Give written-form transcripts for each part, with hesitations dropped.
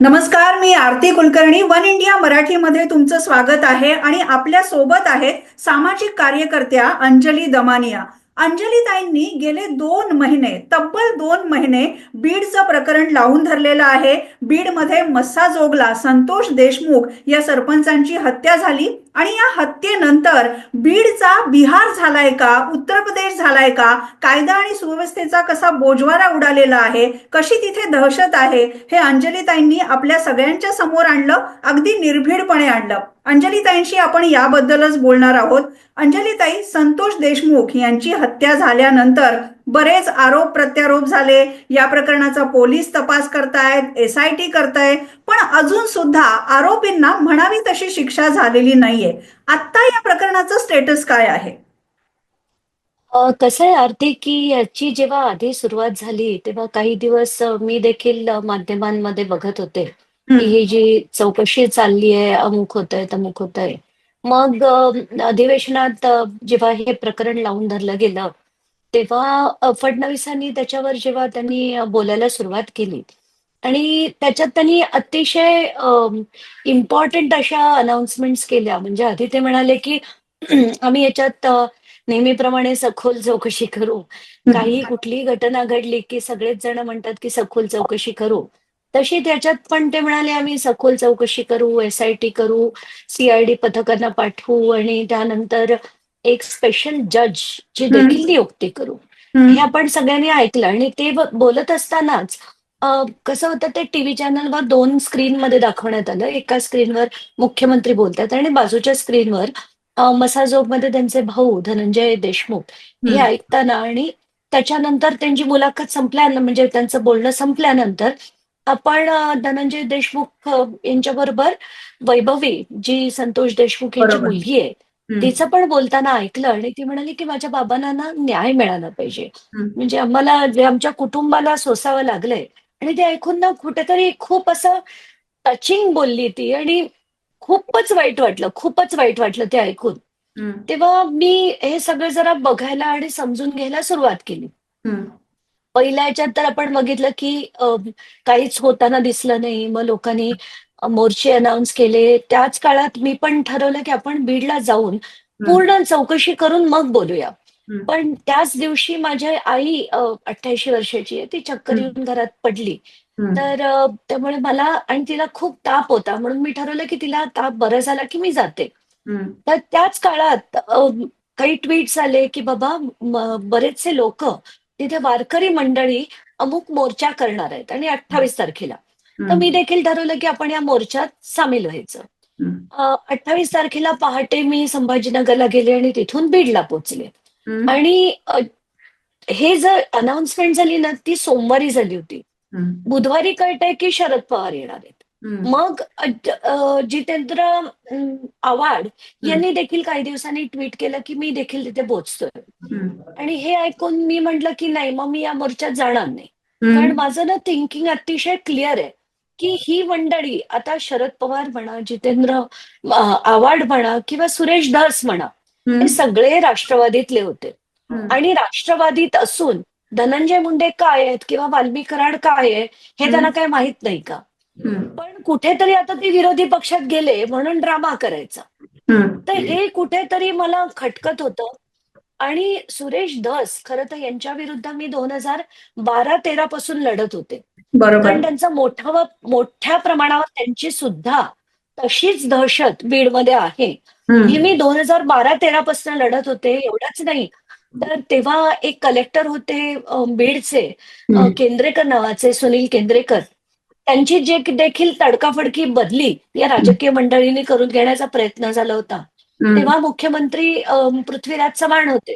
नमस्कार, मी आरती Kulkarni. One India मराठीमध्ये तुमचं स्वागत आहे आणि आपल्या सोबत आहेत सामाजिक कार्यकर्त्या अंजली दमानिया. अंजलीताईंनी गेले 2 महिने, तब्बल 2 महिने बीडचं प्रकरण लावून धरलेलं आहे. बीडमध्ये मस्साजोगला संतोष देशमुख या सरपंचांची हत्या झाली आणि या हत्येनंतर बीडचा बिहार झालाय का, उत्तर प्रदेश झालाय का, कायदा आणि सुव्यवस्थेचा कसा बोजवारा उडालेला आहे, कशी तिथे दहशत आहे, हे अंजलीताईंनी आपल्या सगळ्यांच्या समोर आणलं, अगदी निर्भीडपणे आणलं. अंजलीताईंशी आपण याबद्दलच बोलणार आहोत. अंजलीताई, संतोष देशमुख यांची हत्या झाल्यानंतर बरेच आरोप प्रत्यारोप झाले. या प्रकरणाचा पोलीस तपास करतायत, SIT करतायत, पण अजून सुद्धा आरोपींना म्हणावी तशी शिक्षा झालेली नाहीये. आता या प्रकरणाचं स्टेटस काय आहे? कसं आहे आरती, की याची जेव्हा आधी सुरुवात झाली, तेव्हा काही दिवस मी देखील माध्यमांमध्ये बघत होते, की हम्म. ही जी चौकशी चालली आहे, अमुक होतंय, तमुक होतंय. मग अधिवेशनात जेव्हा हे प्रकरण लावून धरलं गेलं, तेव्हा फडणवीसांनी त्याच्यावर जेव्हा त्यांनी बोलायला सुरुवात केली आणि त्याच्यात त्यांनी अतिशय इम्पॉर्टंट अशा अनाउन्समेंट्स केल्या. म्हणजे आधी ते म्हणाले, की आम्ही याच्यात नेहमीप्रमाणे सखोल चौकशी करू. काही कुठलीही घटना घडली, की सगळेच जण म्हणतात, की सखोल चौकशी करू. तशी त्याच्यात पण ते म्हणाले, आम्ही सखोल चौकशी करू, SIT करू, CID पथकांना पाठवू आणि त्यानंतर एक स्पेशल जजची देखील हम्म. नियुक्ती करू. हे हम्म. आपण सगळ्यांनी ऐकलं आणि ते बोलत असतानाच कसं होतं, ते टीव्ही चॅनलवर 2 स्क्रीनमध्ये दाखवण्यात आलं. एका स्क्रीनवर मुख्यमंत्री बोलतायत आणि बाजूच्या स्क्रीनवर मसाजोगमध्ये त्यांचे भाऊ धनंजय देशमुख हे हम्म. ऐकताना आणि त्याच्यानंतर त्यांची मुलाखत संपल्यानंतर म्हणजे त्यांचं बोलणं संपल्यानंतर आपण धनंजय देशमुख यांच्याबरोबर वैभवी जी संतोष देशमुख यांची बरोबर. मुलगी आहे, हम्म. तिचं पण बोलताना ऐकलं आणि ती म्हणाली, की माझ्या बाबांना ना न्याय मिळाला पाहिजे. हम्म. म्हणजे आम्हाला जे आमच्या कुटुंबाला सोसावं लागलंय आणि ते ऐकून ना कुठेतरी खूप असं टचिंग बोलली ती आणि खूपच वाईट वाटलं ते ऐकून. हम्म. तेव्हा मी हे सगळं जरा बघायला आणि समजून घ्यायला सुरुवात केली. हम्म. पहिल्या ह्याच्यात तर आपण बघितलं, की काहीच होताना दिसलं नाही. मग लोकांनी मोर्चे अनाउन्स केले. त्याच काळात मी पण ठरवलं, की आपण बीडला जाऊन हम्म. पूर्ण चौकशी करून मग बोलूया. हम्म. पण त्याच दिवशी माझी आई 88 वर्षाची आहे. ती चक्कर हम्म. येऊन घरात पडली. हम्म. तर त्यामुळे मला आणि तिला खूप ताप होता. म्हणून मी ठरवलं, की तिला ताप बरा झाला, की मी जाते. हम्म. तर त्याच काळात काही ट्वीट्स आले, की बाबा बरेचसे लोकं तिथे वारकरी मंडळी अमुक मोर्चा करणार आहेत आणि 28 तारखेला. तर मी हम्म. देखील ठरवलं, की आपण या मोर्चात सामील व्हायचं. हम्म. 28 तारखेला पहाटे मी संभाजीनगरला गेले आणि तिथून बीडला पोहोचले. हम्म. आणि हे जर अनाउन्समेंट झाली ना, ती सोमवारी झाली होती. हम्म. बुधवारी कळतंय, की शरद पवार येणार आहेत. हम्म. मग जितेंद्र आव्हाड हम्म. यांनी देखील काही दिवसांनी ट्विट केलं, की मी देखील तिथे पोहोचतोय. हम्म. आणि हे ऐकून मी म्हटलं, की नाही मग मी या मोर्चात जाणार नाही. कारण हम्म. माझं ना थिंकिंग अतिशय क्लिअर आहे, की ही मंडळी आता शरद पवार म्हणा, जितेंद्र आव्हाड म्हणा किंवा सुरेश धस म्हणा, हे हम्म. सगळे राष्ट्रवादीतले होते. हम्म. आणि राष्ट्रवादीत असून धनंजय मुंडे काय आहेत किंवा वाल्मी कराड काय आहे, हे त्यांना हम्म. काही माहित नाही का? हम्म. पण कुठेतरी आता ते विरोधी पक्षात गेले म्हणून ड्रामा करायचा. तर हम्म. हे कुठेतरी मला खटकत होतं. आणि सुरेश धस खरं तर यांच्या विरुद्ध मी 2012-13 पासून लढत होते. कारण बरोबर. त्यांचा मोठ्या प्रमाणावर त्यांची सुद्धा तशीच दहशत बीडमध्ये आहे. हे हम्म. मी 2012-13 पासून लढत होते. एवढंच नाही, तर तेव्हा एक कलेक्टर होते बीडचे हम्म. केंद्रेकर नावाचे सुनील केंद्रेकर. त्यांची जे देखील तडकाफडकी बदली या राजकीय मंडळींनी करून घेण्याचा प्रयत्न झाला होता. हम्म. तेव्हा मुख्यमंत्री पृथ्वीराज चव्हाण होते.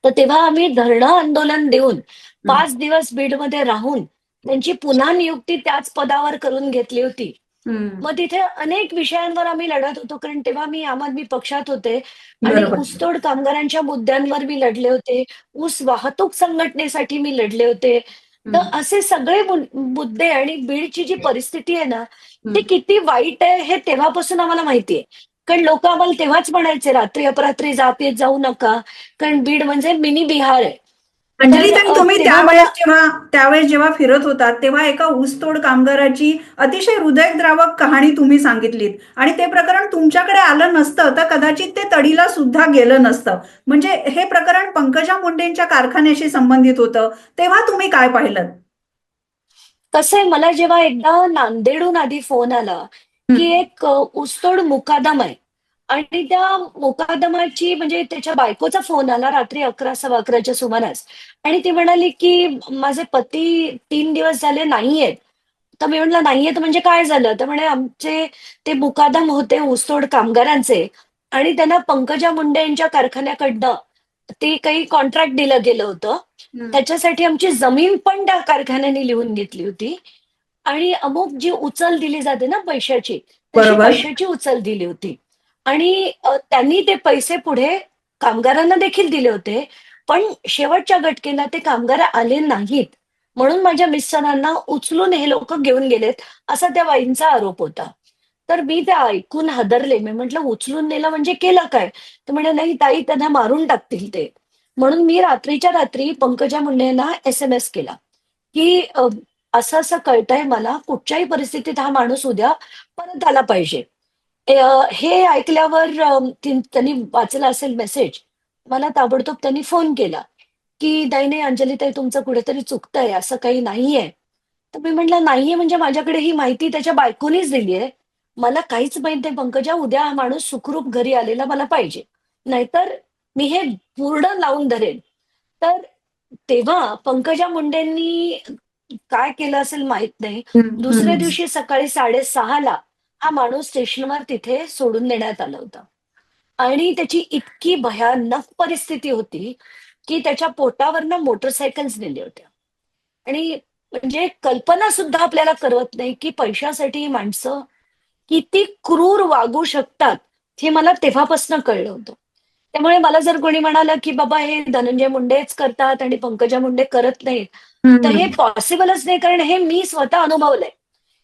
तर तेव्हा आम्ही धरणं आंदोलन देऊन 5 दिवस बीडमध्ये राहून त्यांची पुन्हा नियुक्ती त्याच पदावर करून घेतली होती. हम्म. मग तिथे अनेक विषयांवर आम्ही लढत होतो. कारण तेव्हा मी आम आदमी पक्षात होते आणि बरोबर. ऊसतोड कामगारांच्या मुद्द्यांवर मी लढले होते. ऊस वाहतूक संघटनेसाठी मी लढले होते. तर हम्म. असे सगळे मुद्दे आणि बीडची जी परिस्थिती आहे ना, ती हम्म. किती वाईट आहे हे तेव्हापासून आम्हाला माहिती आहे. कारण लोकं आम्हाला तेव्हाच म्हणायचे, रात्री अपरात्री जात येत जाऊ नका. कारण बीड म्हणजे मिनी बिहार आहे. अंजलीताई, तुम्ही तेव्हा मला त्यावेळेस जेव्हा फिरत होतात तेव्हा एका ऊसतोड कामगाराची अतिशय हृदयद्रावक कहाणी तुम्ही सांगितलीत आणि ते प्रकरण तुमच्याकडे आलं नसतं तर कदाचित ते तडीला सुद्धा गेलं नसतं. म्हणजे हे प्रकरण पंकजा मुंडेंच्या कारखान्याशी संबंधित होतं. तेव्हा तुम्ही काय पाहिलं? कसं आहे, मला जेव्हा एकदा नांदेडहून आधी फोन आला, की एक ऊसतोड मुकादम आहे आणि त्या मुकादमाची म्हणजे त्याच्या बायकोचा फोन आला रात्री 11 सव्वा 11च्या सुमारास आणि ती म्हणाली, की माझे पती 3 दिवस झाले नाहीयेत. तर मी म्हटलं, "नाहीयेत म्हणजे काय झालं?" तर म्हणे, "आमचे ते मुकादम होते ऊसतोड कामगारांचे आणि त्यांना पंकजा मुंडे यांच्या कारखान्याकडनं ते काही कॉन्ट्रॅक्ट दिलं गेलं होतं. हं. त्याच्यासाठी आमची जमीन पण त्या कारखान्याने लिहून घेतली होती आणि अमुक जी उचल दिली जाते ना पैशाची, तशी बरोबर. पैशाची उचल दिली होती. आणि त्यांनी ते पैसे पुढे कामगारांना देखील दिले होते. पण शेवटच्या घटकेला ते कामगार आले नाहीत. म्हणून माझ्या मिस्टरांना उचलून हे लोकं घेऊन गेलेत, असा त्या बाईंचा आरोप होता. तर मी ते ऐकून हादरले. मी म्हटलं, "उचलून नेलं म्हणजे केलं काय?" तर म्हणे, "नाही ताई, त्यांना मारून टाकतील ते." म्हणून मी रात्रीच्या रात्री पंकजा मुंडेंना एस-एम-एस केला, की असं-असं कळतंय मला, कुठच्याही परिस्थितीत हा माणूस उद्या परत आला पाहिजे. हे ऐकल्यावर त्यांनी वाचला असेल मेसेज. मला ताबडतोब त्यांनी फोन केला, की "नाही, नाही अंजलीताई, तुमचं कुठेतरी चुकतंय, असं काही नाहीये." तर मी म्हटलं, "नाहीये म्हणजे माझ्याकडे ही माहिती त्याच्या बायकोनीच दिली आहे. मला काहीच माहीत नाही पंकजा, उद्या हा माणूस सुखरूप घरी आलेला मला पाहिजे. नाहीतर मी हे पूर्ण लावून धरेन." तर तेव्हा पंकजा मुंडेंनी काय केलं असेल माहीत नाही. हं, दुसऱ्या हं. दिवशी सकाळी 6:30ला हा माणूस स्टेशनवर तिथे सोडून देण्यात आला होता. आणि त्याची इतकी भयानक परिस्थिती होती, की त्याच्या पोटावरनं मोटरसायकल्स नेल्या होत्या. आणि म्हणजे कल्पना सुद्धा आपल्याला करवत नाही, की पैशासाठी ही माणसं किती क्रूर वागू शकतात, हे मला तेव्हापासून कळलं होतं. त्यामुळे मला जर कोणी म्हणालं, की बाबा हे धनंजय मुंडेच करतात आणि पंकजा मुंडे करत नाहीत, तर हे हं. पॉसिबलच नाही. कारण हे मी स्वतः अनुभवलंय.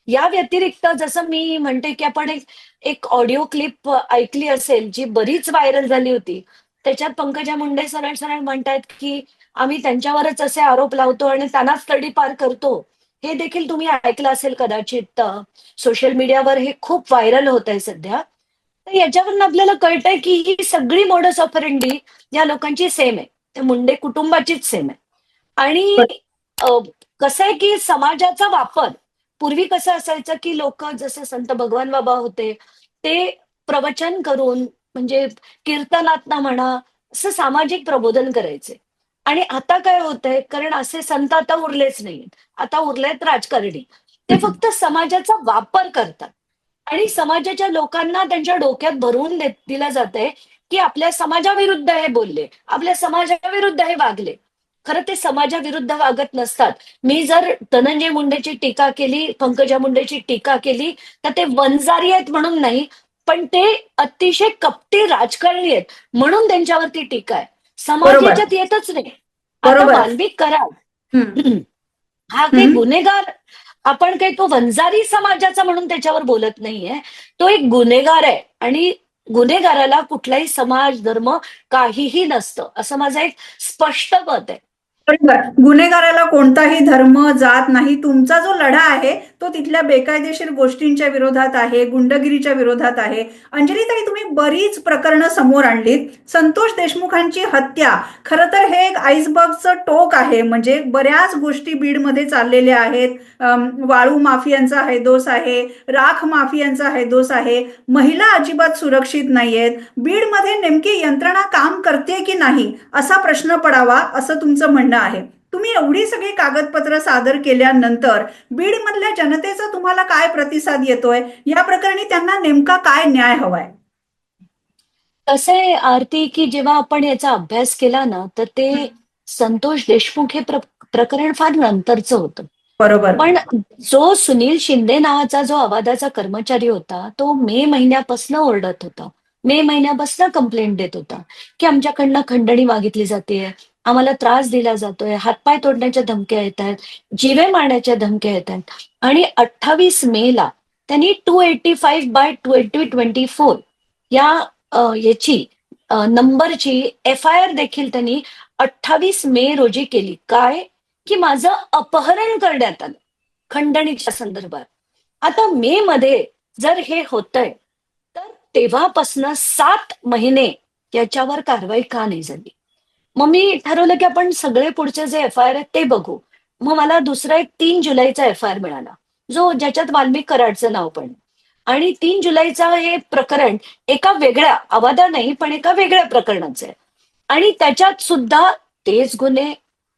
या व्यतिरिक्त जसं मी म्हणते, की आपण एक एक ऑडिओ क्लिप ऐकली असेल, जी बरीच व्हायरल झाली होती. त्याच्यात पंकजा मुंडे सरळ-सरळ म्हणतायत, की आम्ही त्यांच्यावरच असे आरोप लावतो आणि त्यांनाच तडीपार करतो. हे देखील तुम्ही ऐकलं असेल कदाचित. सोशल मीडियावर हे खूप व्हायरल होतंय सध्या. तर याच्यावरून आपल्याला कळतंय, की ही सगळी मोडस ऑपरेंडी या लोकांची सेम आहे. त्या मुंडे कुटुंबाचीच सेम आहे. आणि अ, कसं आहे, की समाजाचा वापर पूर्वी कसं असायचं, की लोकं जसे संत भगवान बाबा होते, ते प्रवचन करून म्हणजे कीर्तनातनं म्हणा, असं सामाजिक प्रबोधन करायचे. आणि आता काय होतंय, कारण असे संत आता उरलेच नाहीयेत. आता उरलेत राजकारणी. ते फक्त समाजाचा वापर करतात. आणि समाजाच्या लोकांना त्यांच्या डोक्यात भरवून दिलं जातंय, की आपल्या समाजाविरुद्ध हे बोलले, आपल्या समाजाविरुद्ध हे वागले. खरं ते समाजाविरुद्ध वागत नसतात. मी जर धनंजय मुंडेची टीका केली, पंकजा मुंडेची टीका केली, तर ते वंजारी आहेत म्हणून नाही, पण ते अतिशय कपटी राजकारणी आहेत म्हणून त्यांच्यावरती टीका आहे. समाज बरोबर. याच्यात येतच नाही. आता बरोबर. मानवी करार हं. हा काही हं. गुन्हेगार, आपण काही तो वंजारी समाजाचा म्हणून त्याच्यावर बोलत नाहीये. तो एक गुन्हेगार आहे आणि गुन्हेगाराला कुठलाही समाज, धर्म काहीही नसतं, असं माझं एक स्पष्ट मत आहे. बरोबर. गुन्हेगाराला कोणताही धर्म, जात नाही. तुमचा जो लढा आहे, तो तिथल्या बेकायदेशीर गोष्टींच्या विरोधात आहे, गुंडगिरीच्या विरोधात आहे. अंजलीताई, तुम्ही बरीच प्रकरणं समोर आणलीत. संतोष देशमुखांची हत्या, खरं तर हे एक आईसबर्गचं टोक आहे. म्हणजे बऱ्याच गोष्टी बीडमध्ये चाललेल्या आहेत. वाळू माफियांचा हैदोस आहे, राख माफियांचा हैदोस आहे. महिला अजिबात सुरक्षित नाहीयेत. बीडमध्ये नेमकी यंत्रणा काम करते की नाही, असा प्रश्न पडावा, असं तुमचं म्हणणं आहे. तुम्ही एवढी सगळी कागदपत्र सादर केल्यानंतर बीडमधल्या जनतेचा तुम्हाला काय प्रतिसाद येतोय? या प्रकरणी त्यांना नेमका काय न्याय हवाय? कसं आहे आरती, की जेव्हा आपण याचा अभ्यास केला ना, तर हं. ते संतोष देशमुख हे प्रकरण फार नंतरचं होतं. बरोबर. पण जो सुनील शिंदे नावाचा जो अवाधाचा कर्मचारी होता, तो मे महिन्यापासून ओरडत होता. मे महिन्यापासून कंप्लेंट देत होता, की आमच्याकडनं खंडणी मागितली जातेय, आम्हाला त्रास दिला जातोय, हातपाय तोडण्याच्या धमक्या येतायत, जीवे मारण्याच्या धमक्या येतायत. आणि 28 मेला त्यांनी 285/2024 या याची नंबरची एफ-आय-आर देखील त्यांनी 28 मे रोजी केली. काय? की माझं अपहरण करण्यात आलं खंडणीच्या संदर्भात. आता मे मध्ये जर हे होतंय, तर तेव्हापासनं 7 महिने याच्यावर कारवाई का नाही झाली? मग मी ठरवलं की आपण सगळे पुढचे जे एफ-आय-आर आहेत ते बघू. मग मला दुसरा एक 3 जुलैचा एफ-आय-आर मिळाला, जो ज्याच्यात वाल्मिक कराडचं नाव पण. आणि 3 जुलैचा हे प्रकरण एका वेगळ्या अवादा नाही, पण एका वेगळ्या प्रकरणाचं आहे. आणि त्याच्यात सुद्धा तेच गुन्हे,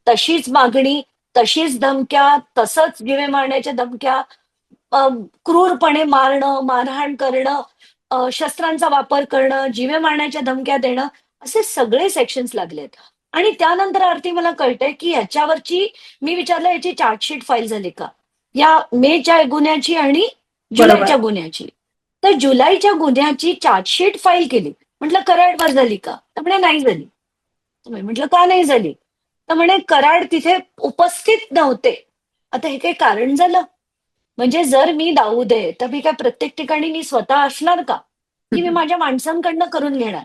तशीच मागणी, तशीच धमक्या, तसंच जीवे मारण्याच्या धमक्या, अ, क्रूरपणे मारणं, मारहाण करणं, शस्त्रांचा वापर करणं, जीवे मारण्याच्या धमक्या देणं, असे सगळे सेक्शन्स लागलेत. आणि त्यानंतर आरती मला कळतंय, की ह्याच्यावरची मी विचारलं याची चार्जशीट फाईल झाली का? या मेच्या गुन्ह्याची आणि बरोबर. जुलैच्या गुन्ह्याची. तर जुलैच्या गुन्ह्याची चार्जशीट फाईल केली. म्हटलं कराडवर झाली का? तर म्हणे नाही झाली. तर मी म्हटलं का नाही झाली? तर म्हणे कराड तिथे उपस्थित नव्हते. आता हे काही कारण झालं? म्हणजे जर मी दाऊद आहे, तर मी काय प्रत्येक ठिकाणी मी स्वतः असणार का? की मी माझ्या माणसांकडनं करून घेणार?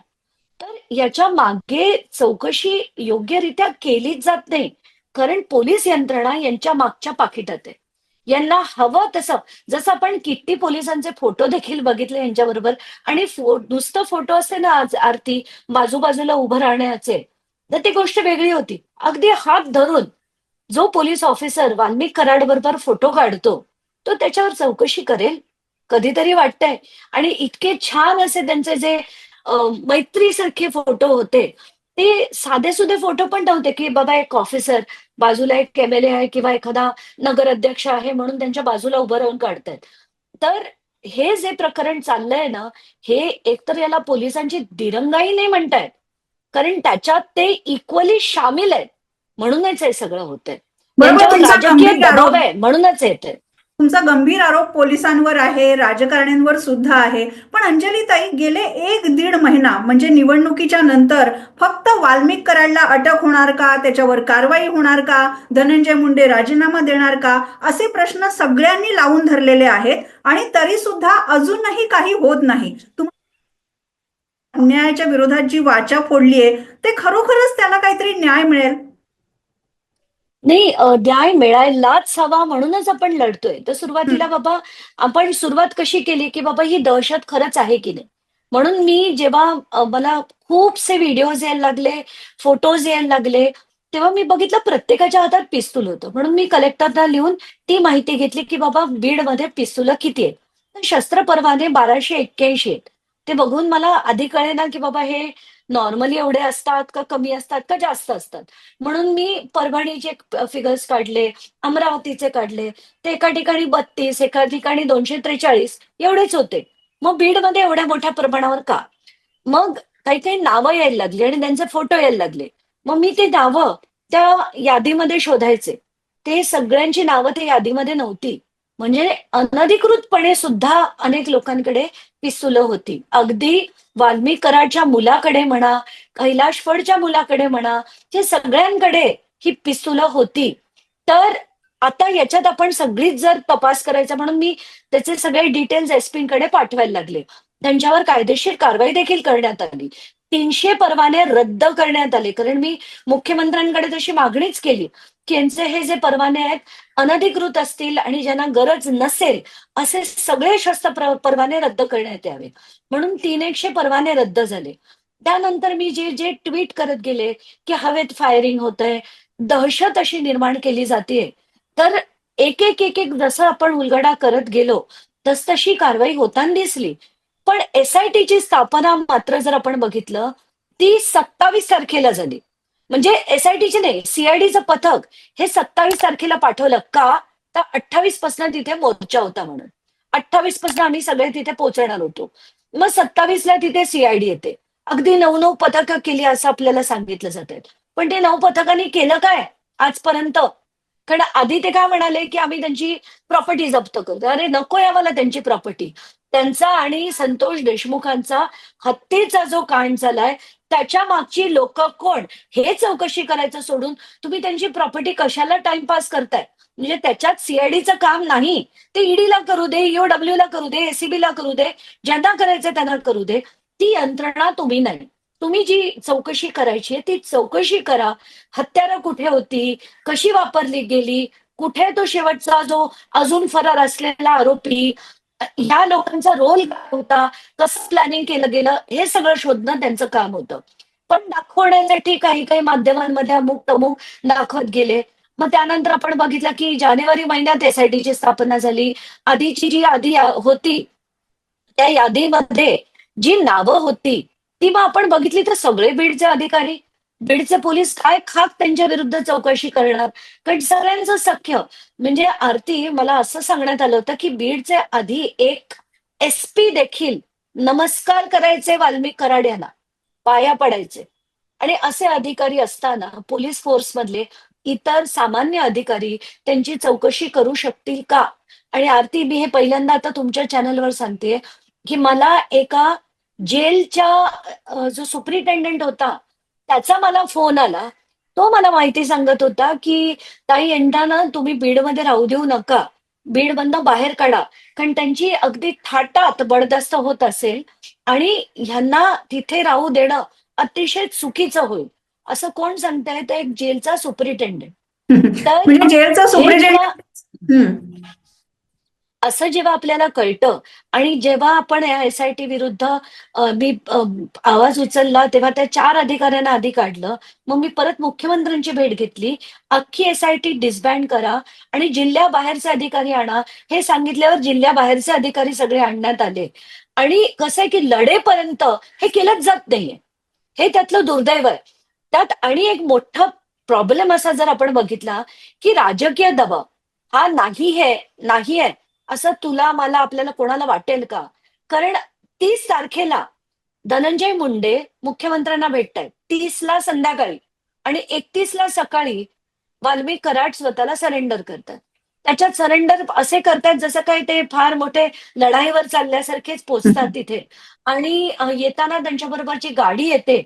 तर याच्या मागे चौकशी योग्यरित्या केलीच जात नाही. कारण पोलीस यंत्रणा यांच्या मागच्या पाकिटात आहे. यांना हवं तसं, जसं आपण किती पोलिसांचे फोटो देखील बघितले यांच्याबरोबर. आणि नुसतं फोटो असते ना आज आरती, बाजूबाजूला उभं राहण्याचे, तर ती गोष्ट वेगळी होती. अगदी हात धरून जो पोलीस ऑफिसर वाल्मिक कराडबरोबर फोटो काढतो, तो त्याच्यावर चौकशी करेल? कधीतरी वाटतंय. आणि इतके छान असे त्यांचे जे मैत्रीसारखे फोटो होते, ते साधेसुधे फोटो पण नव्हते, की बाबा एक ऑफिसर, बाजूला एक एम-एल-ए आहे किंवा एखादा नगराध्यक्ष आहे म्हणून त्यांच्या बाजूला उभं राहून काढतायत. तर हे जे प्रकरण चाललंय ना, हे एकतर याला पोलिसांची दिरंगाई नाही म्हणतायत. कारण त्याच्यात ते इक्वली शामील आहेत. म्हणूनच हे सगळं होतंय. बरोबर. यांच्यावर राजकीय दबाव आहे म्हणूनच येते. तुमचा गंभीर आरोप पोलिसांवर आहे, राजकारण्यांवर सुद्धा आहे. पण अंजलीताई, गेले 1-1.5 महिना म्हणजे निवडणुकीच्या नंतर फक्त वाल्मिक कराडला अटक होणार का, त्याच्यावर कारवाई होणार का, धनंजय मुंडे राजीनामा देणार का, असे प्रश्न सगळ्यांनी लावून धरलेले आहेत. आणि तरी सुद्धा अजूनही काही होत नाही. अन्यायाच्या विरोधात जी वाचा फोडली आहे, ते खरोखरच त्याला काहीतरी न्याय मिळेल? नाही, न्याय मिळायलाच हवा म्हणूनच आपण लढतोय. तर सुरुवातीला बाबा आपण सुरुवात कशी केली, की बाबा ही दहशत खरंच आहे की नाही? म्हणून मी जेव्हा मला खूपसे व्हिडिओज यायला लागले, फोटोज यायला लागले, तेव्हा मी बघितलं प्रत्येकाच्या हातात पिस्तूल होतं. म्हणून मी कलेक्टरला लिहून ती माहिती घेतली, की बाबा बीडमध्ये पिस्तुलं किती आहेत? तर शस्त्र परवाने 1281 आहेत. ते बघून मला आधी कळेना, की बाबा हे नॉर्मली एवढे असतात का कमी असतात का जास्त असतात? म्हणून मी परभणीचे फिगर्स काढले, अमरावतीचे काढले. ते एका ठिकाणी 32, एका ठिकाणी 243 एवढेच होते. मग बीडमध्ये एवढ्या मोठ्या प्रमाणावर का? मग काही-काही नावं यायला लागली आणि त्यांचे फोटो यायला लागले. मग मी ते नावं त्या यादीमध्ये शोधायचे. ते सगळ्यांची नावं त्या यादीमध्ये नव्हती. म्हणजे अनधिकृतपणे सुद्धा अनेक लोकांकडे पिस्तुलं होती. अगदी वाल्मिक कराडच्या मुलाकडे म्हणा, कैलाश फडच्या मुलाकडे म्हणा, हे सगळ्यांकडे ही पिस्तुलं होती. तर आता याच्यात आपण सगळीच जर तपास करायचा म्हणून मी त्याचे सगळे डिटेल्स एसपींकडे पाठवायला लागले. त्यांच्यावर कायदेशीर कारवाई देखील करण्यात आली. 300 परवाने रद्द करण्यात आले. कारण मी मुख्यमंत्र्यांकडे तशी मागणीच केली, की यांचे हे जे परवाने आहेत अनधिकृत असतील आणि ज्यांना गरज नसेल असे सगळे परवाने रद्द करण्यात यावे. म्हणून 300 परवाने रद्द झाले. त्यानंतर मी जे जे ट्विट करत गेले, की हवेत फायरिंग होतंय, दहशत अशी निर्माण केली जातीये. तर एक जसं आपण उलगडा करत गेलो, तसतशी कारवाई होताना दिसली. पण एस-आय-टीची स्थापना मात्र जर आपण बघितलं, ती 27 तारखेला झाली. म्हणजे एस-आय-टीची नाही, सी-आय-डीचं पथक हे 27 तारखेला पाठवलं. का? तर 28 पासून तिथे मोर्चा होता म्हणून. 28 पासून आम्ही सगळे तिथे पोहोचणार होतो. मग 27ला तिथे सी-आय-डी येते. अगदी 9 पथकं केली असं आपल्याला सांगितलं जातंय. पण ते 9 पथकांनी केलं काय आजपर्यंत? कारण आधी ते काय म्हणाले, की आम्ही त्यांची प्रॉपर्टी जप्त करतो. अरे नकोय आम्हाला त्यांची प्रॉपर्टी. त्यांचा आणि संतोष देशमुखांचा हत्येचा जो कांड झालाय, त्याच्या मागची लोकं कोण? हे चौकशी करायचं सोडून तुम्ही त्यांची प्रॉपर्टी कशाला टाइमपास करताय? म्हणजे त्याच्यात सी काम नाही. ते ईडीला करू दे, ईओडब्ल्यूला करू दे, एसीबीला करू दे, ज्यांना करायचंय त्यांना करू दे. ती यंत्रणा तुम्ही नाही. तुम्ही जी चौकशी करायची आहे ती चौकशी करा. हत्यारं कुठे होती, कशी वापरली गेली, कुठे तो शेवटचा जो अजून फरार असलेला आरोपी, ह्या लोकांचा रोल काय होता, कसं प्लॅनिंग केलं गेलं, हे सगळं शोधणं त्यांचं काम होतं. पण दाखवण्यासाठी काही काही माध्यमांमध्ये अमुक तमुक दाखवत गेले. मग त्यानंतर आपण बघितलं की जानेवारी महिन्यात एसआयटीची स्थापना झाली. आधीची जी होती त्या यादीमध्ये जी नावं होती ती मग आपण बघितली तर सगळे बीडचे अधिकारी, बीडचे पोलीस काय खाक त्यांच्या विरुद्ध चौकशी करणार. कारण सगळ्यांचं सख्य. म्हणजे आरती, मला असं सांगण्यात आलं होतं की बीडचे आधी एक एसपी देखील नमस्कार करायचे वाल्मिक कराड यांना, पाया पडायचे. आणि असे अधिकारी असताना पोलीस फोर्समधले इतर सामान्य अधिकारी त्यांची चौकशी करू शकतील का? आणि आरती, मी हे पहिल्यांदा आता तुमच्या चॅनलवर सांगतेय की मला एका जेलच्या जो सुपरिटेंडंट होता त्याचा मला फोन आला. तो मला माहिती सांगत होता की ताई, यंदा तुम्ही बीडमध्ये राहू देऊ नका. बीडमधनं बाहेर काढा. कारण त्यांची अगदी थाटात बडदस्त होत असेल आणि ह्यांना तिथे राहू देणं अतिशय चुकीचं होईल. असं कोण सांगताय? तर एक जेलचा सुपरिटेंडंट. तर म्हणजे जेलचा हे जेव्हा सुपरिटेंडंट. असं जेव्हा आपल्याला कळतं आणि जेव्हा आपण या एसआयटी विरुद्ध मी आवाज उचलला तेव्हा त्या 4 अधिकाऱ्यांना आधी काढलं. मग मी परत मुख्यमंत्र्यांची भेट घेतली. अख्खी एसआयटी डिसबँड करा आणि जिल्ह्याबाहेरचे अधिकारी आणा, हे सांगितल्यावर जिल्ह्याबाहेरचे अधिकारी सगळे आणण्यात आले. आणि कसं आहे की लढेपर्यंत हे केलंच जात नाहीये. हे त्यातलं दुर्दैव आहे. त्यात आणि एक मोठा प्रॉब्लेम असा जर आपण बघितला की राजकीय दबाव हा नाही आहे असं तुला, मला, आपल्याला कोणाला वाटेल का? कारण 30 तारखेला धनंजय मुंडे मुख्यमंत्र्यांना भेटतायत. 30ला संध्याकाळी आणि 31ला सकाळी वाल्मिक कराड स्वतःला सरेंडर करतात. त्याच्यात सरेंडर असे करतात जसं काही ते फार मोठे लढाईवर चालल्यासारखेच पोचतात तिथे. आणि येताना त्यांच्याबरोबरची गाडी येते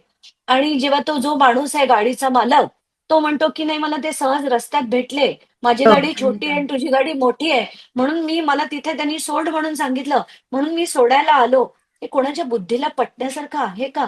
आणि जेव्हा तो जो माणूस आहे गाडीचा मालक, तो म्हणतो की नाही, मला ते सहज रस्त्यात भेटले. माझी गाडी छोटी आहे आणि तुझी गाडी मोठी आहे. म्हणून मला तिथे त्यांनी सोड म्हणून सांगितलं. म्हणून मी सोडायला आलो. हे कोणाच्या बुद्धीला पटण्यासारखं आहे का?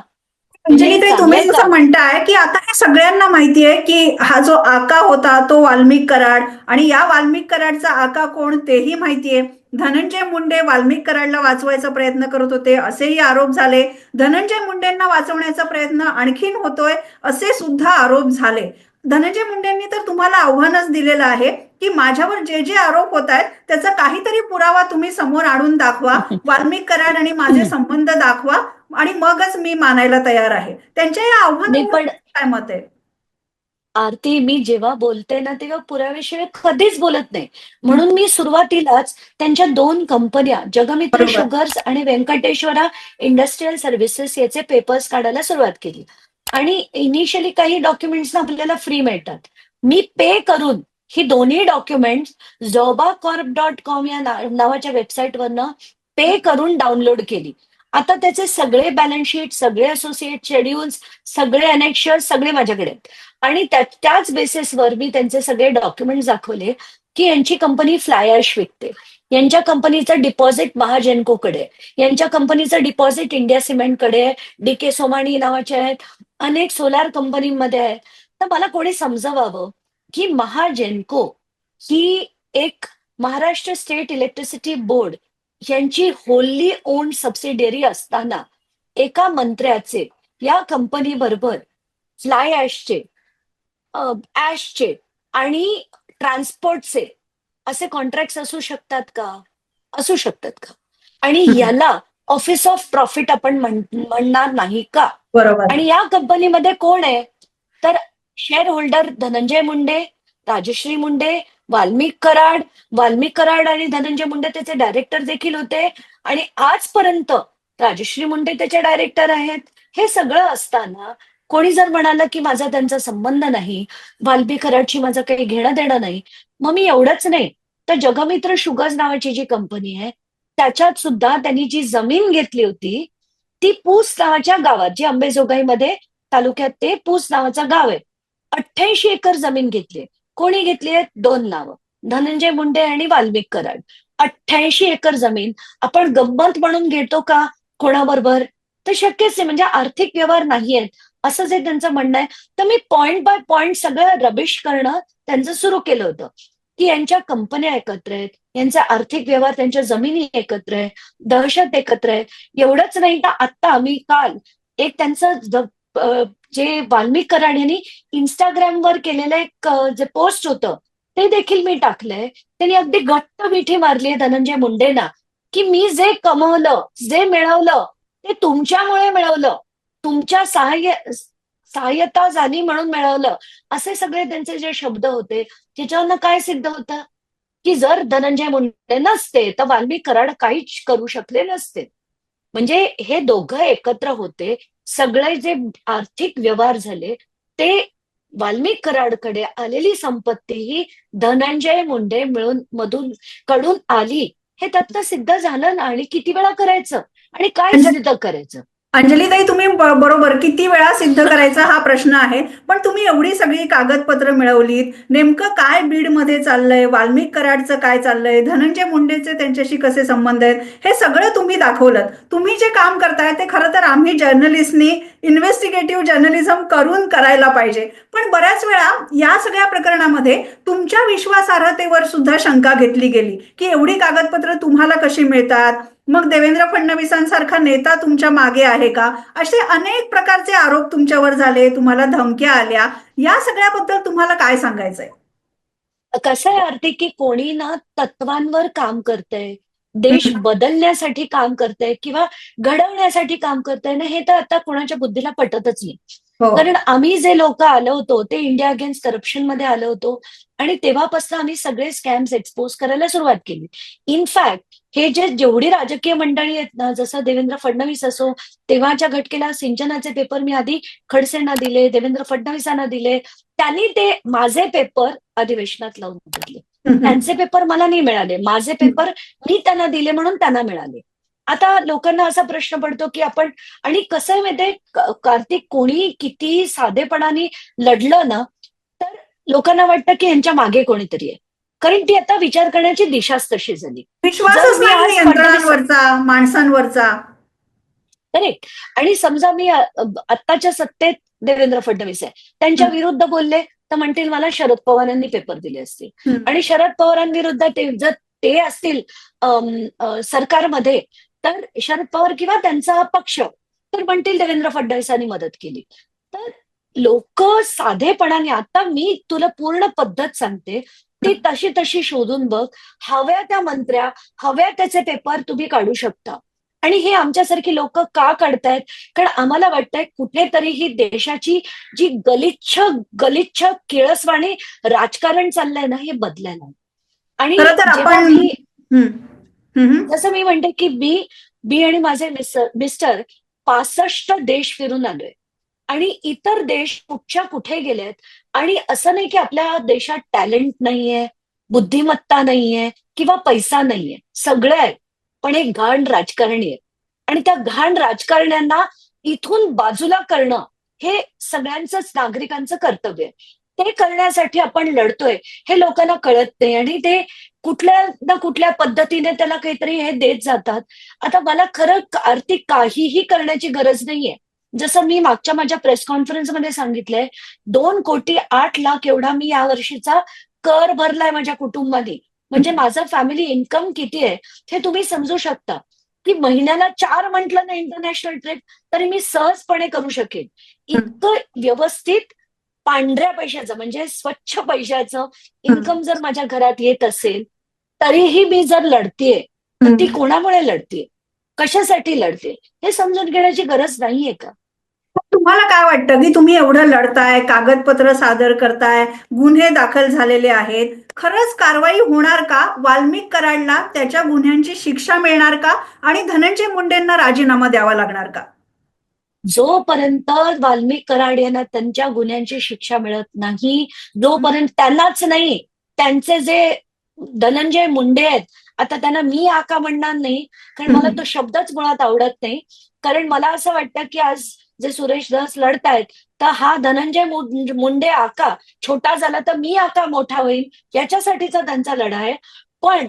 म्हणजे हे अंजलीताई, तुम्ही चांगलंय जसं का? म्हणताय की आता हे सगळ्यांना माहिती आहे की हा जो आका होता तो वाल्मिक कराड, आणि या वाल्मिक कराडचा आका कोण तेही माहितीये. धनंजय मुंडे वाल्मिक कराडला वाचवायचा प्रयत्न करत होते असेही आरोप झाले. धनंजय मुंडेंना वाचवण्याचा प्रयत्न आणखीन होतोय असे सुद्धा आरोप झाले. धनंजय मुंडेंनी तर तुम्हाला आव्हानच दिलेलं आहे की माझ्यावर जे जे आरोप होत आहेत त्याचा काहीतरी पुरावा तुम्ही समोर आणून दाखवा, वाल्मिक कराड आणि माझे संबंध दाखवा, आणि मगच मी मानायला तयार आहे. त्यांच्या या नाही आव्हानावर पण काय मत आहे? आरती, मी जेव्हा बोलते ना तेव्हा पुराव्याशिवाय कधीच बोलत नाही. म्हणून मी सुरुवातीलाच त्यांच्या 2 कंपन्या जगमित्र बरोबर. शुगर्स आणि व्यंकटेश्वरा इंडस्ट्रियल सर्व्हिसेस याचे पेपर्स काढायला सुरुवात केली. आणि इनिशियली काही डॉक्युमेंट्स आपल्याला फ्री मिळतात. मी पे करून ही दोन्ही डॉक्युमेंट्स zobacorp.com या नावाच्या वेबसाईटवरनं पे करून डाउनलोड केली. आता त्याचे सगळे बॅलन्स शीट, सगळे असोसिएट शेड्यूल्स, सगळे अनेक्शर्स सगळे माझ्याकडे आहेत. आणि त्याच बेसिसवर मी त्यांचे सगळे डॉक्युमेंट दाखवले की यांची कंपनी फ्लाय ॲश विकते, यांच्या कंपनीचं डिपॉझिट महाजेनकोकडे, यांच्या कंपनीचं डिपॉझिट इंडिया सिमेंटकडे, डीके सोमाणी नावाचे आहेत, अनेक सोलार कंपनीमध्ये आहेत. तर मला कोणी समजवावं की महाजेनको ही एक महाराष्ट्र स्टेट इलेक्ट्रिसिटी बोर्ड यांची होल्ली ओन्ड सबसिडियरी असताना एका मंत्र्याचे या कंपनी बरोबर फ्लाय ॲशचे, ॲशचे आणि ट्रान्सपोर्टचे असे कॉन्ट्रॅक्ट्स असू शकतात का? असू शकतात का? आणि याला ऑफिस ऑफ प्रॉफिट आपण म्हणणार नाही का? बरोबर. आणि या कंपनीमध्ये कोण आहे? तर शेअर होल्डर धनंजय मुंडे, राजश्री मुंडे, वाल्मिक कराड आणि धनंजय मुंडे त्याचे डायरेक्टर देखील होते. आणि आजपर्यंत राजश्री मुंडे त्याचे डायरेक्टर आहेत. हे सगळं असताना कोणी जर म्हणालं की माझा त्यांचा संबंध नाही, वाल्मिक कराडशी माझं काही घेणं देणं नाही, मग मी एवढंच नाही तर जगमित्र शुगर्स नावाची जी कंपनी आहे त्याच्यात सुद्धा त्यांनी जी जमीन घेतली होती ती पूस नावाच्या गावात, जी अंबेजोगाईमध्ये तालुक्यात ते पूस नावाचं गाव आहे, 88 एकर जमीन घेतली. कोणी घेतली आहे? 2 नावं, धनंजय मुंडे आणि वाल्मिक कराड. 88 एकर जमीन आपण गंमत म्हणून घेतो का कोणाबरोबर? तर शक्यच नाही, म्हणजे आर्थिक व्यवहार नाही आहेत असं जे त्यांचं म्हणणं आहे. तर मी पॉइंट बाय पॉइंट सगळं रबिश करणं त्यांचं सुरू केलं होतं, की यांच्या कंपन्या एकत्र आहेत, यांचे आर्थिक व्यवहार, त्यांच्या जमिनी एकत्र आहे, दहशत एकत्र आहे. एवढंच नाही तर आता मी काल एक त्यांचं जे वाल्मिक कराड यांनी इंस्टाग्रामवर केलेलं एक जे पोस्ट होतं ते देखील मी टाकलंय. त्यांनी अगदी घट्ट मिठी मारली धनंजय मुंडेंना, की मी जे कमवलं, जे मिळवलं ते तुमच्यामुळे मिळवलं, तुमच्या सहाय्यता झाली म्हणून मिळवलं, असे सगळे त्यांचे जे शब्द होते. त्याच्यावरनं काय सिद्ध होतं, की जर धनंजय मुंडे नसते तर वाल्मिक कराड काहीच करू शकले नसते. म्हणजे हे दोघं एकत्र होते, सगळे जे आर्थिक व्यवहार झाले ते वाल्मिक कराडकडे आलेली संपत्ती ही धनंजय मुंडे कडून आली. हे तथ्य सिद्ध झालं ना, आणि किती वेळा करायचं आणि काय सिद्ध करायचं? अंजलीताई, तुम्ही बरोबर किती वेळा सिद्ध करायचा हा प्रश्न आहे. पण तुम्ही एवढी सगळी कागदपत्र मिळवलीत, नेमकं काय बीडमध्ये चाललंय, वाल्मिक कराडचं काय चाललंय, धनंजय मुंडेचे त्यांच्याशी कसे संबंध आहेत, हे सगळं तुम्ही दाखवलं. तुम्ही जे काम करताय ते खरं तर आम्ही जर्नलिस्टनी इन्व्हेस्टिगेटिव्ह जर्नलिझम करून करायला पाहिजे. पण बऱ्याच वेळा या सगळ्या प्रकरणामध्ये तुमच्या विश्वासार्हतेवर सुद्धा शंका घेतली गेली, की एवढी कागदपत्र तुम्हाला कशी मिळतात, मग देवेंद्र फडणवीसांसारखा नेता तुमच्या मागे आहे का, असे अनेक प्रकारचे आरोप तुमच्यावर झाले, तुम्हाला धमक्या आल्या. या सगळ्याबद्दल तुम्हाला काय सांगायचंय? कसं आहे आरती, की कोणी ना तत्वांवर काम करतंय, देश बदलण्यासाठी काम करतंय किंवा घडवण्यासाठी काम करतंय ना, हे तर आता कोणाच्या बुद्धीला पटतच नाही. हो. कारण आम्ही जे लोक आलो होतो ते इंडिया अगेन्स्ट करप्शन मध्ये आलो होतो, आणि तेव्हापासून आम्ही सगळे स्कॅम्स एक्सपोज करायला सुरुवात केली. इनफॅक्ट हे जेवढी राजकीय मंडळी आहेत ना, जसं देवेंद्र फडणवीस असो, तेव्हाच्या घटकेला सिंचनाचे पेपर मी आधी खडसेंना दिले, देवेंद्र फडणवीसांना दिले. त्यांनी ते माझे पेपर अधिवेशनात लावून घेतले. त्यांचे पेपर मला नाही मिळाले, माझे पेपर मी त्यांना दिले म्हणून त्यांना मिळाले. आता लोकांना असा प्रश्न पडतो की आपण, आणि कसं आहे माहितीये कार्तिक, कोणी किती साधेपणाने लढलं ना, तर लोकांना वाटतं की यांच्या मागे कोणीतरी आहे, कारण ती आता विचार करण्याची दिशाच तशी झाली. जर विश्वासच मी नाही आज फडणवीस, यंत्रणांवरचा, माणसांवरचा. करेक्ट, आणि समजा मी आत्ताच्या सत्तेत देवेंद्र फडणवीस आहे, त्यांच्या विरुद्ध बोलले तर म्हणतील मला शरद पवारांनी पेपर दिले असतील, आणि शरद पवारांविरुद्ध जर ते असतील सरकारमध्ये, तर शरद पवार किंवा त्यांचा पक्ष तर म्हणतील देवेंद्र फडणवीसांनी मदत केली. तर लोक साधेपणाने, आता मी तुला पूर्ण पद्धत सांगते, ती तशी तशी शोधून बघ, हव्या त्या मंत्र्या, हव्या त्याचे पेपर तुम्ही काढू शकता. आणि हे आमच्यासारखी लोक का काढतायत? कारण आम्हाला वाटतंय कुठेतरी ही देशाची जी गलिच्छ किळसवाणी राजकारण चाललंय ना, हे बदलायला. आणि खरं तर जेव्हा आपण मी, हम्म, हम्म, जसं मी म्हणते की मी आणि माझे मिस्टर 65 देश फिरून आलोय, आणि इतर देश कुठच्या कुठे गेलेत. आणि असं नाही की आपल्या देशात टॅलेंट नाहीये, बुद्धिमत्ता नाहीये किंवा पैसा नाहीये, सगळं आहे. पण एक घाण राजकारणी आहे, आणि त्या घाण राजकारण्यांना इथून बाजूला करणं हे सगळ्यांचंच, नागरिकांचं कर्तव्य आहे. ते करण्यासाठी आपण लढतोय, हे लोकांना कळत नाही, आणि ते कुठल्या ना कुठल्या पद्धतीने त्याला काहीतरी हे देत जातात. आता मला खरं आर्थिक काहीही करण्याची गरज नाहीये. जसं मी मागच्या माझ्या प्रेस कॉन्फरन्समध्ये सांगितलंय, 2,08,00,000 एवढा मी या वर्षीचा कर भरलाय माझ्या कुटुंबाने. म्हणजे माझं फॅमिली इन्कम किती आहे हे तुम्ही समजू शकता, की महिन्याला 4 म्हटलं ना इंटरनॅशनल ट्रिप तरी मी सहजपणे करू शकेन. इतकं व्यवस्थित पांढऱ्या पैशाचं, म्हणजे स्वच्छ पैशाचं इन्कम जर माझ्या घरात येत असेल, तरीही मी जर लढतीये तर ती कोणामुळे लढतीये, कशासाठी लढते, हे समजून घेण्याची गरज नाहीये का? तुम्हाला काय वाटतं की तुम्ही एवढं लढताय, कागदपत्र सादर करताय, गुन्हे दाखल झालेले आहेत, खरंच कारवाई होणार का? वाल्मिक कराडला त्याच्या गुन्ह्यांची शिक्षा मिळणार का? आणि धनंजय मुंडेंना राजीनामा द्यावा लागणार का? जोपर्यंत वाल्मिक कराड यांना त्यांच्या गुन्ह्यांची शिक्षा मिळत नाही, जोपर्यंत, त्यांनाच नाही, त्यांचे जे धनंजय मुंडे आहेत, आता त्यांना मी आका म्हणणार नाही, कारण मला तो शब्दच मुळात आवडत नाही. कारण मला असं वाटतं की आज जे सुरेश धस लढतायत, तर हा धनंजय मुंडे आका छोटा झाला तर मी आका मोठा होईल, याच्यासाठीचा त्यांचा लढा आहे. पण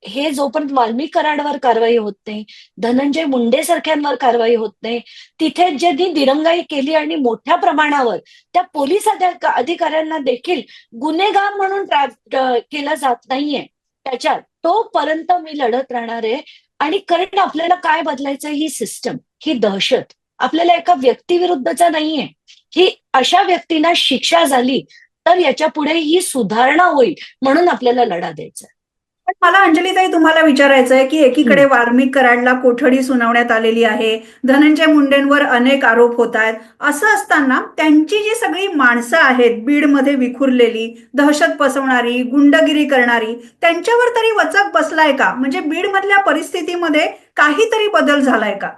हे जोपर्यंत वाल्मिक कराडवर कारवाई होत नाही, धनंजय मुंडे सारख्यांवर कारवाई होत नाही, तिथे ज्यांनी दिरंगाई केली आणि मोठ्या प्रमाणावर त्या पोलीस अधिकाऱ्यांना देखील गुन्हेगार म्हणून केलं जात नाहीये, त्याच्यात तोपर्यंत मी लढत राहणार आहे. आणि कारण आपल्याला काय बदलायचं, ही सिस्टम, ही दहशत आपल्याला एका व्यक्तीविरुद्धचा नाहीये. ही अशा व्यक्तींना शिक्षा झाली तर याच्या पुढे ही सुधारणा होईल, म्हणून आपल्याला लढा द्यायचा. पण मला अंजलीताई तुम्हाला विचारायचं आहे की एकीकडे वाल्मिक कराडला कोठडी सुनावण्यात आलेली आहे, धनंजय मुंडेंवर अनेक आरोप होत आहेत. असं असताना त्यांची जी सगळी माणसं आहेत बीडमध्ये विखुरलेली, दहशत पसरवणारी, गुंडगिरी करणारी, त्यांच्यावर तरी वचक बसलाय का? म्हणजे बीडमधल्या परिस्थितीमध्ये काहीतरी बदल झालाय का?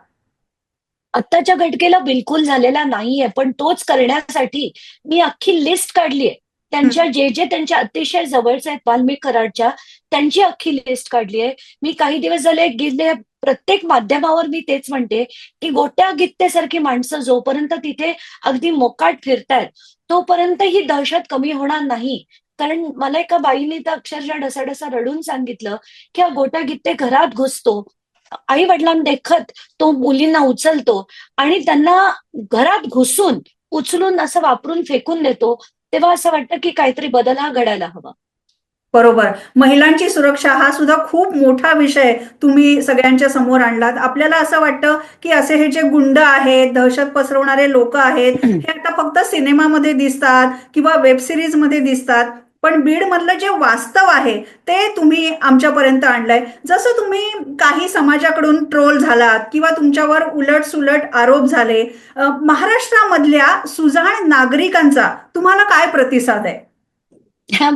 आत्ताच्या घटकेला बिलकुल झालेला नाहीये, पण तोच करण्यासाठी मी अख्खी लिस्ट काढली आहे. त्यांच्या जे त्यांच्या अतिशय जवळचे आहेत वाल्मिक कराडच्या, त्यांची अख्खी लिस्ट काढली आहे. मी काही दिवस झाले गेले प्रत्येक माध्यमावर मी तेच म्हणते की गोट्या गित्तेसारखी माणसं जोपर्यंत तिथे अगदी मोकाट फिरतायत तोपर्यंत ही दहशत कमी होणार नाही. कारण मला एका बाईने तर अक्षरशः ढसाढसा रडून सांगितलं की हा गोट्या गित्ते घरात घुसतो, आई वडिलांदेखत तो मुलींना उचलतो आणि त्यांना घरात घुसून उचलून असं वापरून फेकून देतो. तेव्हा असं वाटतं की काहीतरी बदल हा घडायला हवा. बरोबर. महिलांची सुरक्षा हा सुद्धा खूप मोठा विषय तुम्ही सगळ्यांच्या समोर आणलात. आपल्याला असं वाटतं की असे हे जे गुंड आहेत, दहशत पसरवणारे लोक आहेत, हे आता फक्त सिनेमामध्ये दिसतात किंवा वेब सिरीज मध्ये दिसतात. पण बीड मधलं जे वास्तव आहे ते तुम्ही आमच्यापर्यंत आणलंय. जसं तुम्ही काही समाजाकडून ट्रोल झालात किंवा तुमच्यावर उलट आरोप झाले, महाराष्ट्रामधल्या सुजाण नागरिकांचा तुम्हाला काय प्रतिसाद आहे?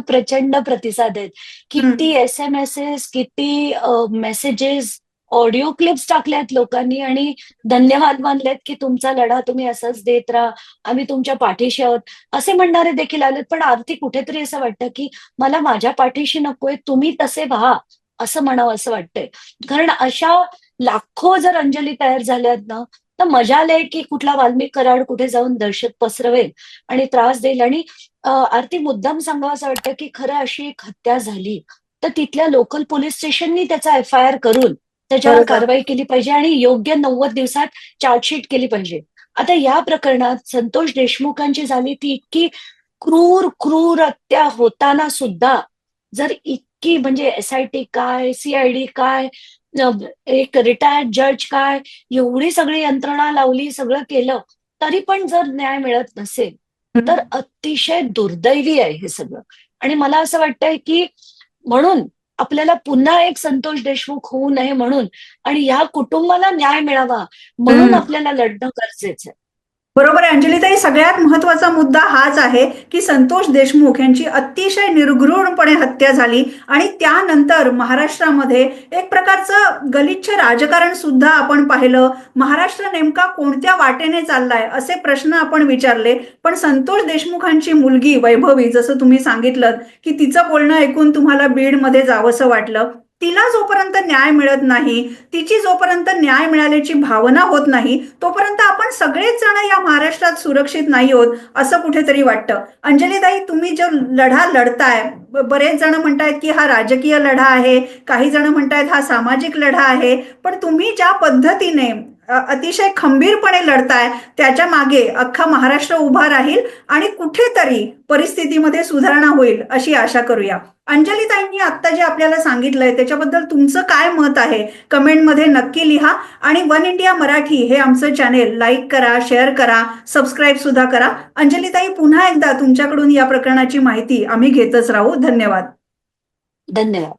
प्रचंड प्रतिसाद आहेत. किती SMS, किती मेसेजेस, ऑडिओ क्लिप्स टाकल्यात लोकांनी आणि धन्यवाद मानलेत की तुमचा लढा तुम्ही असंच देत राहा, आम्ही तुमच्या पाठीशी आहोत असे म्हणणारे देखील आलेत. पण अर्थी कुठेतरी असं वाटतं की मला माझ्या पाठीशी नकोय, तुम्ही तसे व्हा असं म्हणावं असं वाटतंय. कारण अशा लाखो जर अंजली तयार झाल्यात ना, तर मजा आले की कुठला वाल्मिक कराड कुठे जाऊन दहशत पसरवेल आणि त्रास देईल. आणि आरती मुद्दाम सांगावं असं वाटतं की खरं अशी एक हत्या झाली तर तिथल्या लोकल पोलीस स्टेशननी त्याचा FIR करून त्याच्यावर बरोबर. कारवाई केली पाहिजे आणि योग्य 90 दिवसात चार्जशीट केली पाहिजे. आता या प्रकरणात संतोष देशमुखांची झाली ती इतकी क्रूर हत्या होताना सुद्धा जर इतकी म्हणजे SIT काय, CID काय, एक रिटायर्ड जज काय, एवढी सगळी यंत्रणा लावली, सगळं केलं, तरी पण जर न्याय मिळत नसेल तर अतिशय दुर्दैवी आहे हे सगळं. आणि मला असं वाटतंय की म्हणून आपल्याला पुन्हा एक संतोष देशमुख होऊ नये म्हणून आणि या कुटुंबाला न्याय मिळावा म्हणून आपल्याला लढणं गरजेचं आहे. बरोबर आहे अंजलीताई. सगळ्यात महत्वाचा मुद्दा हाच आहे की संतोष देशमुख यांची अतिशय निर्घृणपणे हत्या झाली आणि त्यानंतर महाराष्ट्रामध्ये एक प्रकारचं गलिच्छ राजकारण सुद्धा आपण पाहिलं. महाराष्ट्र नेमका कोणत्या वाटेने चाललाय असे प्रश्न आपण विचारले. पण संतोष देशमुखांची मुलगी वैभवी, जसं तुम्ही सांगितलं की तिचं बोलणं ऐकून तुम्हाला बीडमध्ये जावंसं वाटलं, तिला जोपर्यंत न्याय मिळत नाही, तिची जोपर्यंत न्याय मिळाल्याची भावना होत नाही, तोपर्यंत आपण सगळेच जण या महाराष्ट्रात सुरक्षित नाही होत असं कुठेतरी वाटतं. अंजलीताई, तुम्ही जो लढा लढताय, बरेच जण म्हणतायत की हा राजकीय लढा आहे, काही जण म्हणतायत हा सामाजिक लढा आहे, पण तुम्ही ज्या पद्धतीने अतिशय खंबीरपणे लढताय त्याच्या मागे अख्खा महाराष्ट्र उभा राहील आणि कुठेतरी परिस्थितीमध्ये सुधारणा होईल अशी आशा करूया. अंजलीताईंनी आता जे आपल्याला सांगितलंय त्याच्याबद्दल तुमचं काय मत आहे कमेंटमध्ये नक्की लिहा. आणि वन इंडिया मराठी हे आमचं चॅनेल लाईक करा, शेअर करा, सबस्क्राईब सुद्धा करा. अंजलीताई, पुन्हा एकदा तुमच्याकडून या प्रकरणाची माहिती आम्ही घेतच राहू. धन्यवाद. धन्यवाद.